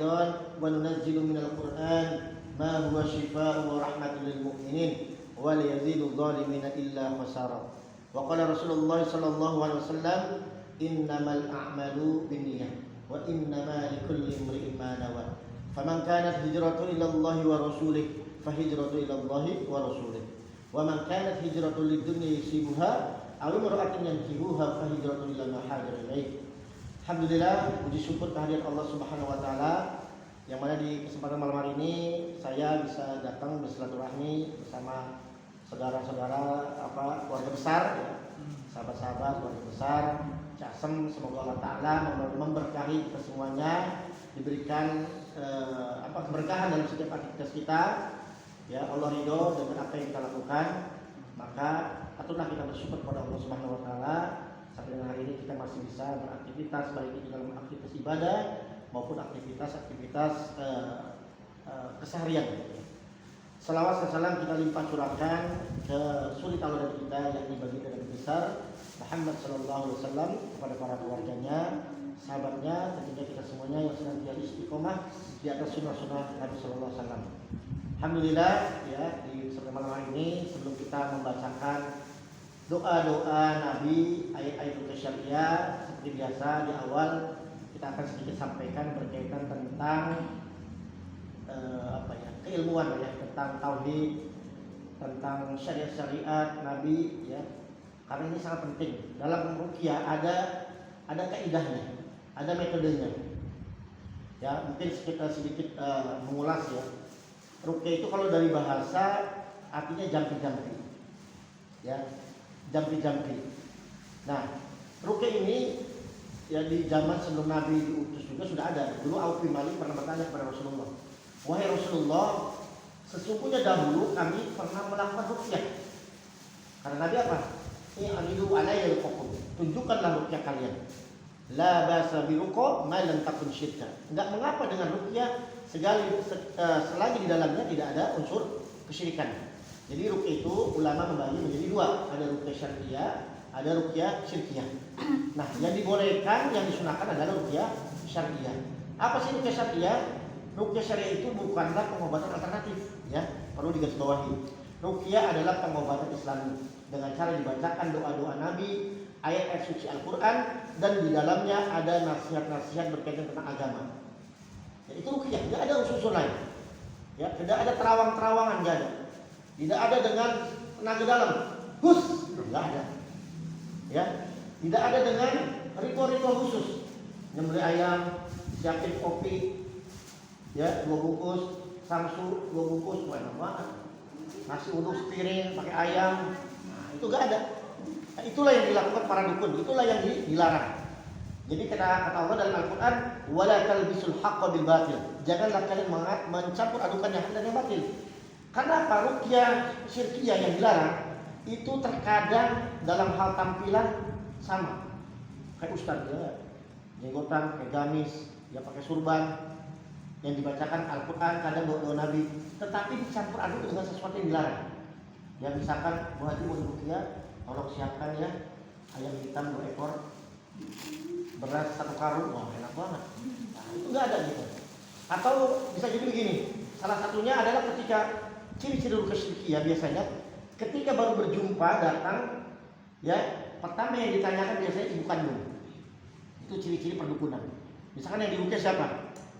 aidan wa nunazzilu minal Qur'an ma huwa shifaa'un wa rahmatun lil mu'minin wa la yazidu adh-dhalimina illa khasara. Wa qala Rasulullah sallallahu alaihi wasallam innamal a'malu binniyat wa innama likulli imri'in ma nawa. Faman kanat hijratuhu ila Allah wa rasulih fahijratuhu ila Allah wa rasulih. Wa man kanat hijratuhu lid-dunya yusibuha aw imra'atin yankihuha fahijratuhu ila ma hajara ilaih. Alhamdulillah, puji syukur kehadiran Allah Subhanahu wa taala yang mana di kesempatan malam hari ini saya bisa datang bersilaturahmi bersama saudara-saudara keluarga besar ya. Sahabat-sahabat keluarga besar Casem, semoga Allah taala memberkahi kita semuanya, diberikan keberkahan dalam setiap aktivitas kita. Ya, Allah ridho dengan apa yang kita lakukan, maka patutlah kita bersyukur kepada Allah Subhanahu wa taala. Sampai dengan hari ini kita masih bisa beraktivitas baik itu dalam aktivitas ibadah maupun aktivitas keseharian. Salawat dan salam kita limpah curahkan ke suri tauladan kita yang dibagi dari besar Muhammad sallallahu alaihi wasallam, kepada para keluarganya, sahabatnya, dan juga kita semuanya yang senantiasa istiqomah di atas sunnah-sunnah Nabi sallallahu alaihi wasallam. Alhamdulillah ya, di kesempatan malam hari ini sebelum kita membacakan doa-doa Nabi, ayat-ayat ruqyah syariah, seperti biasa di awal kita akan sedikit sampaikan berkaitan tentang keilmuan ya, tentang tauhid, tentang syariat Nabi ya. Karena ini sangat penting. Dalam ruqyah ada kaidahnya, ada metodenya. Ya, mungkin kita sedikit mengulas ya. Ruqyah itu kalau dari bahasa artinya jampi-jampi. Ya, jampi-jampi. Nah, ruqyah ini ya di zaman sebelum Nabi diutus juga sudah ada. Dulu Auf bin Malik pernah bertanya kepada Rasulullah, "Wahai Rasulullah, sesungguhnya dahulu kami pernah melakukan ruqyah." Karena Nabi apa? I'ridu alayya al-hukum. Tunjukkanlah ruqyah kalian. La ba'sa bi ruqa ma lam takun syirka. Enggak mengapa dengan ruqyah selagi di dalamnya tidak ada unsur kesyirikan. Jadi ruqyah itu ulama membagi menjadi dua, ada ruqyah syariah, ada ruqyah syirkiyah. Nah, yang dibolehkan, yang disunahkan adalah ruqyah syariah. Apa sih ruqyah syariah? Ruqyah syariah itu bukanlah pengobatan alternatif, ya, perlu digarisbawahi. Ruqyah adalah pengobatan Islami dengan cara dibacakan doa-doa Nabi, ayat-ayat suci Al-Quran, dan di dalamnya ada nasihat-nasihat berkaitan tentang agama. Ya, itu ruqyah, tidak ada unsur lain. Ya, tidak ada terawang-terawangan, tidak ada. Tidak ada dengan tenaga dalam, tidak ada. Ya, tidak ada dengan ritual-ritual khusus. Nyembelih ayam, siapin kopi, ya 2 bungkus, samsu 2 bungkus, enak banget. Nasi uduk sepiring pakai ayam, nah, itu gak ada. Nah, itulah yang dilakukan para dukun, itulah yang dilarang. Jadi kata Allah dalam Al-Quran, wala talbisul haqqa bil batil. Janganlah kalian mencampur adukan yang hak dan yang batil. Karena apa? Ruqyah syirkiyah yang dilarang itu terkadang dalam hal tampilan sama kayak ustaz ya, jenggotan, kayak gamis, ya pakai surban, yang dibacakan Al-Quran, kadang doa Nabi, tetapi dicampur aduk dengan sesuatu yang dilarang. Ya misalkan Bu Haji mau ruqyah, tolong siapkan ya ayam hitam 2 ekor, beras 1 karung, wah enak banget. Nah, itu nggak ada gitu. Atau bisa jadi begini, salah satunya adalah ketika ciri-ciri ruqyah syirkiyah biasanya ketika baru berjumpa datang, ya pertama yang ditanyakan biasanya ibu kandung. Itu ciri-ciri perdukunan. Misalkan yang diruqyah siapa?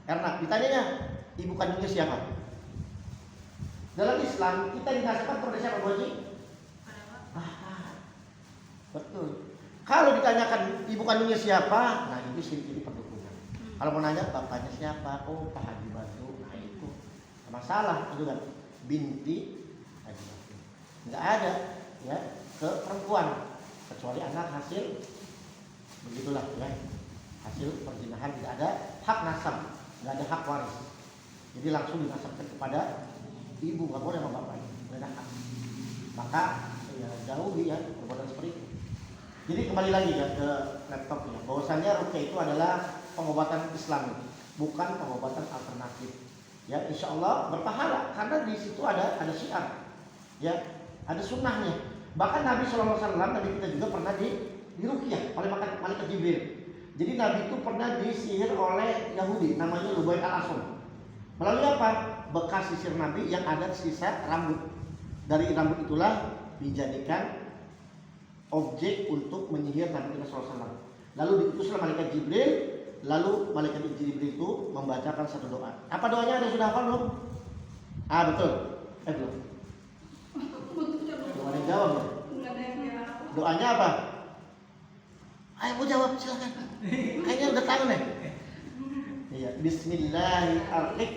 Karena ditanyanya ibu kandungnya siapa? Dalam Islam kita dinasihkan kepada siapa, Bu Haji? Betul. Kalau ditanyakan ibu kandungnya siapa, nah itu ciri-ciri perdukunan. Kalau mau nanya bapaknya siapa? Oh, Pak Haji Batu. Nah itu masalah itu kan. Binti Haji Batu. Enggak ada ya ke perempuan kecuali anak hasil begitulah ya. Hasil perzinahan, tidak ada hak nasab, nggak ada hak waris. Jadi langsung dinasabkan kepada ibu, nggak boleh sama bapaknya, nggak ada hak. Maka ya jauhi ya perbuatan seperti itu. Jadi kembali lagi ya ke laptopnya, bahwasannya ruqyah itu adalah pengobatan Islam, bukan pengobatan alternatif. Ya, insya Allah berpahala karena di situ ada syiar, ya, ada sunnahnya. Bahkan Nabi SAW, Nabi kita juga pernah diruqyah oleh malaikat Jibril. Jadi Nabi itu pernah disihir oleh Yahudi namanya Lubai al-Asam. Melalui apa? Bekas sisir Nabi yang ada sisa rambut. Dari rambut itulah dijadikan objek untuk menyihir Nabi SAW. Lalu diutuslah malaikat Jibril. Lalu malaikat Jibril itu membacakan satu doa. Apa doanya? Ada sudah hafal belum? Ah betul. Belum. Doanya jawab ya. Doanya apa? Ayo mau jawab silakan. Kayaknya udah tahu nih. Iya. Bismillahirrahmanirrahim.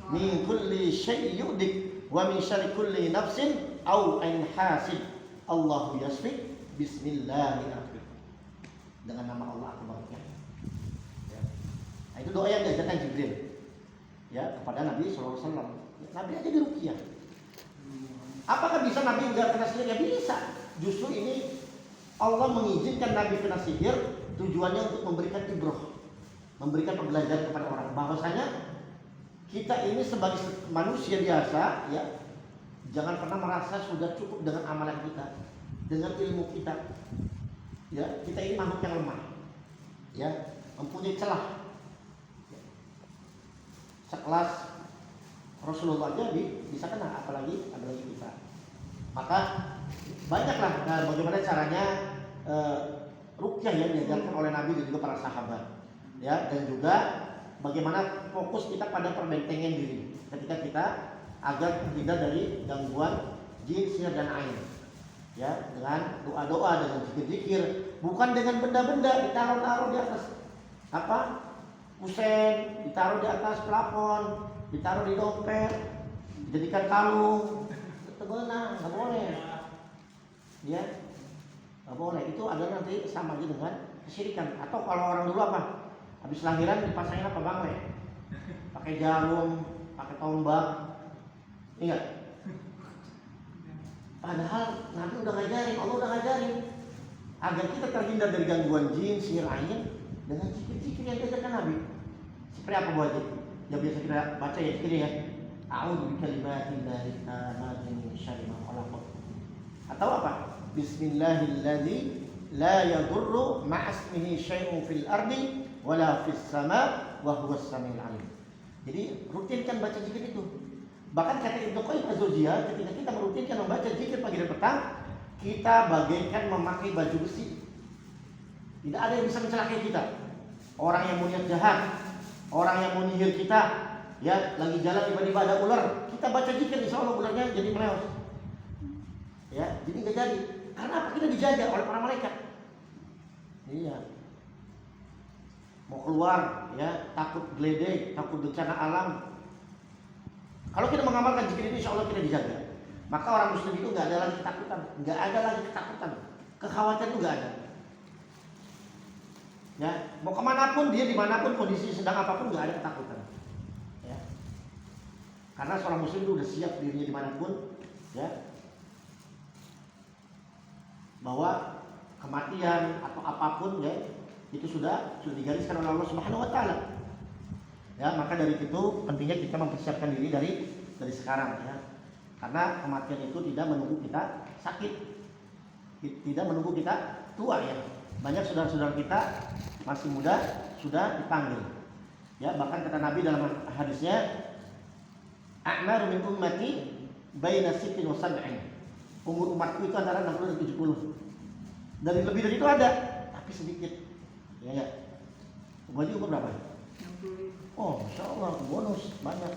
Min kulli syai'in yudik wa min syarri kulli nafsin aw ain hasid. Allahu yasfi. Bismillahirrahmanirrahim. Dengan nama Allah Akbar. Ya. Nah, itu doa yang diajarkan Jibril. Ya, kepada Nabi SAW. Nabi aja diruqyah. Apakah bisa Nabi enggak kena sihir? Ya bisa. Justru ini Allah mengizinkan Nabi kena sihir tujuannya untuk memberikan ibrah, memberikan pembelajaran kepada orang bahwasanya kita ini sebagai manusia biasa ya, jangan pernah merasa sudah cukup dengan amalan kita, dengan ilmu kita. Ya, kita ini makhluk yang lemah. Ya, mempunyai celah. Sekelas Rasulullah aja bisa kena, apalagi kita. Maka banyaklah bagaimana caranya ruqyah yang diajarkan oleh Nabi dan juga para sahabat. Ya, dan juga bagaimana fokus kita pada perbentengan diri ketika kita agar terhindar dari gangguan jin, sihir dan ain. Ya, dengan doa-doa, dengan zikir-zikir, bukan dengan benda-benda ditaruh-taruh di atas apa? Kusen, ditaruh di atas plafon, ditaruh di dompet, dijadikan kalung. Itu benar, nggak boleh. Ya, nggak boleh. Itu adalah nanti sama aja dengan kesyirikan. Atau kalau orang dulu apa? Habis lahiran dipasangin apa bang? Pakai jarum, pakai tombak, ingat? Padahal Nabi udah ngajarin, Allah udah ngajarin agar kita terhindar dari gangguan jin, sihir, ain dengan zikir-zikir yang diajarkan Nabi. Seperti apa buat yang biasa kita baca ya zikir ya. A'udzu bikalimatillahi tammati min syarri ma khalaq. Atau apa? Bismillahilladzi la yadurru ma'asmihi syai'un fil ardi wala fis sama wa huwas samiul alim. Jadi rutinkan baca zikir itu. Bahkan kata Ibnu Qayyim Az-Jauziyah, ketika kita merutinkan membaca zikir pagi dan petang, kita bagaikan memakai baju besi. Tidak ada yang bisa mencelakai kita. Orang yang mau niat jahat, orang yang mau nyihir kita, ya lagi jalan tiba-tiba ada ular, kita baca zikir insya Allah ularnya jadi meleos. Ya, jadi nggak jadi. Karena apa? Kita dijaga oleh para malaikat. Iya. Mau keluar, ya takut geledek, takut bencana alam. Kalau kita mengamalkan zikir itu, insya Allah kita dijaga. Maka orang Muslim itu nggak ada lagi ketakutan, nggak ada lagi ketakutan, kekhawatiran itu nggak ada. Ya, mau kemanapun dia, dimanapun kondisi sedang apapun nggak ada ketakutan. Ya, karena seorang Muslim itu udah siap dirinya dimanapun, ya, bahwa kematian atau apapun ya itu sudah digariskan oleh Allah Subhanahu Wa Taala. Ya, maka dari itu pentingnya kita mempersiapkan diri dari sekarang ya. Karena kematian itu tidak menunggu kita sakit, tidak menunggu kita tua ya. Banyak saudara-saudara kita masih muda sudah dipanggil. Ya, bahkan kata Nabi dalam hadisnya, "A'maru min ummati baina sittin wa sab'in." Umur umatku itu antara 60 dan 70. Dari lebih dari itu ada, tapi sedikit. Ya ya. Umur berapa? 60. Oh, Masya Allah, bonus banyak.